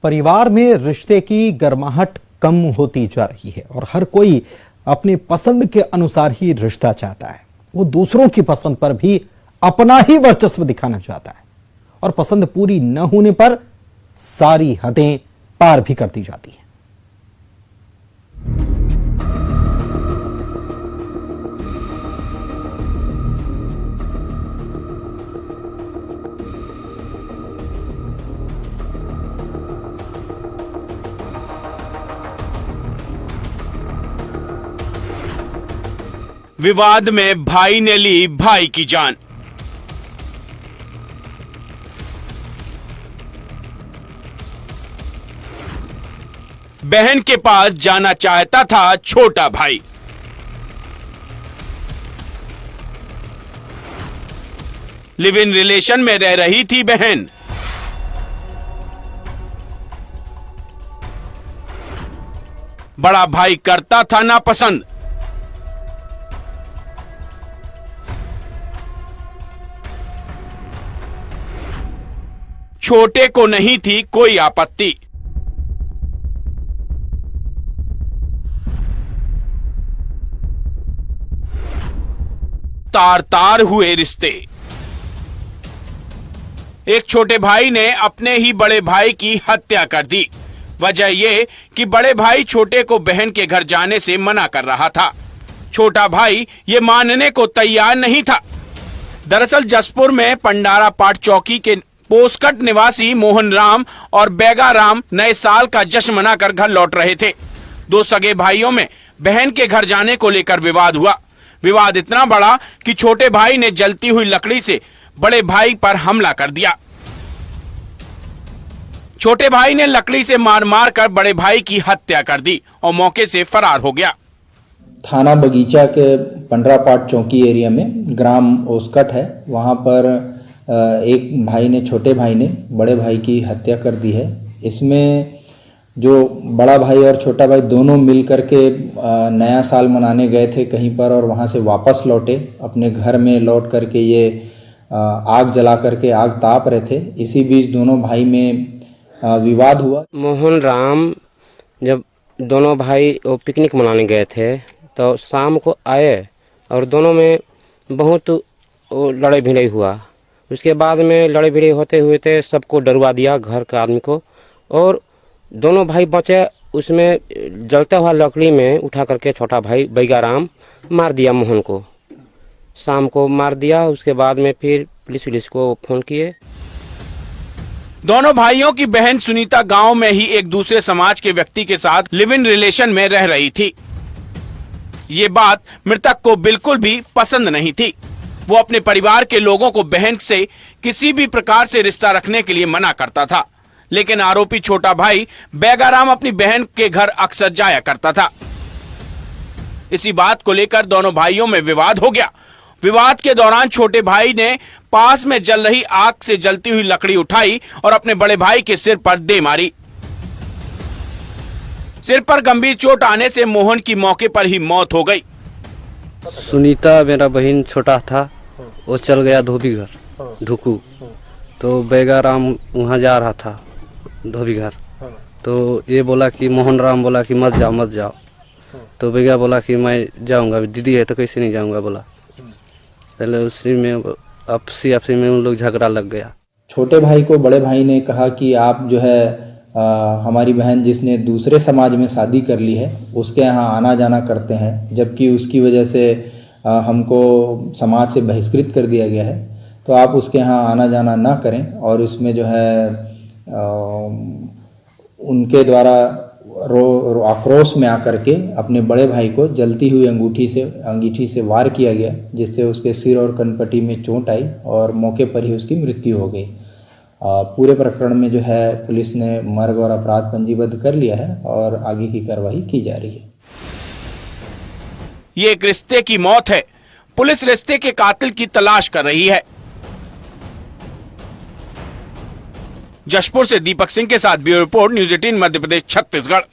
परिवार में रिश्ते की गर्माहट कम होती जा रही है और हर कोई अपनी पसंद के अनुसार ही रिश्ता चाहता है। वो दूसरों की पसंद पर भी अपना ही वर्चस्व दिखाना चाहता है और पसंद पूरी न होने पर सारी हदें पार भी करती जाती हैं। विवाद में भाई ने ली भाई की जान। बहन के पास जाना चाहता था छोटा भाई। लिव इन रिलेशन में रह रही थी बहन। बड़ा भाई करता था नापसंद। छोटे को नहीं थी कोई आपत्ति। तार तार हुए रिश्ते। एक छोटे भाई ने अपने ही बड़े भाई की हत्या कर दी। वजह यह कि बड़े भाई छोटे को बहन के घर जाने से मना कर रहा था। छोटा भाई ये मानने को तैयार नहीं था। दरअसल जसपुर में पंडारा पाट चौकी के पोस्कट निवासी मोहन राम और बैगा राम नए साल का जश्न मनाकर घर लौट रहे थे। दो सगे भाइयों में बहन के घर जाने को लेकर विवाद हुआ। विवाद इतना बड़ा कि छोटे भाई ने जलती हुई लकड़ी से बड़े भाई पर हमला कर दिया। छोटे भाई ने लकड़ी से मार मार कर बड़े भाई की हत्या कर दी और मौके से फरार हो गया। थाना बगीचा के पंडरापाट चौकी एरिया में ग्राम ओस्कट है, वहां पर एक भाई ने, छोटे भाई ने बड़े भाई की हत्या कर दी है। इसमें जो बड़ा भाई और छोटा भाई दोनों मिल करके नया साल मनाने गए थे कहीं पर और वहां से वापस लौटे। अपने घर में लौट करके ये आग जला करके आग ताप रहे थे। इसी बीच दोनों भाई में विवाद हुआ। मोहन राम जब दोनों भाई वो पिकनिक मनाने गए थे तो शाम को आए और दोनों में बहुत लड़ाई भिड़ाई हुआ। उसके बाद में लड़ाई भिड़ाई होते हुए थे सबको डरवा दिया, घर के आदमी को, और दोनों भाई बचे। उसमें जलता हुआ लकड़ी में उठा करके छोटा भाई बैगा राम मार दिया मोहन को। शाम को मार दिया। उसके बाद में फिर पुलिस को फोन किए। दोनों भाइयों की बहन सुनीता गांव में ही एक दूसरे समाज के व्यक्ति के साथ लिव इन रिलेशन में रह रही थी। ये बात मृतक को बिल्कुल भी पसंद नहीं थी। वो अपने परिवार के लोगों को बहन से किसी भी प्रकार से रिश्ता रखने के लिए मना करता था, लेकिन आरोपी छोटा भाई बैगाराम अपनी बहन के घर अक्सर जाया करता था। इसी बात को लेकर दोनों भाइयों में विवाद हो गया। विवाद के दौरान छोटे भाई ने पास में जल रही आग से जलती हुई लकड़ी उठाई और अपने बड़े भाई के सिर पर दे मारी। सिर पर गंभीर चोट आने से मोहन की मौके पर ही मौत हो गई। सुनीता मेरा बहन छोटा था, वो चल गया धोबी घर ढुकू। तो बैगा राम वहाँ जा रहा था धोबी घर, तो ये बोला कि मोहन राम बोला कि मत जाओ। तो बैगा बोला कि मैं जाऊंगा, दीदी है तो कैसे नहीं जाऊंगा बोला। पहले उसी में आपसी में उन लोग झगड़ा लग गया। छोटे भाई को बड़े भाई ने कहा कि आप जो है हमारी बहन जिसने दूसरे समाज में शादी कर ली है उसके यहाँ आना जाना करते हैं, जबकि उसकी वजह से हमको समाज से बहिष्कृत कर दिया गया है, तो आप उसके यहाँ आना जाना ना करें। और इसमें जो है उनके द्वारा आक्रोश में आकर के अपने बड़े भाई को जलती हुई अंगीठी से वार किया गया, जिससे उसके सिर और कनपट्टी में चोट आई और मौके पर ही उसकी मृत्यु हो गई। पूरे प्रकरण में जो है पुलिस ने मर्ग और अपराध पंजीबद्ध कर लिया है और आगे की कार्रवाई की जा रही है। ये एक रिश्ते की मौत है। पुलिस रिश्ते के कातिल की तलाश कर रही है। जशपुर से दीपक सिंह के साथ bureau report, news 18 Madhya Pradesh, Chhattisgarh.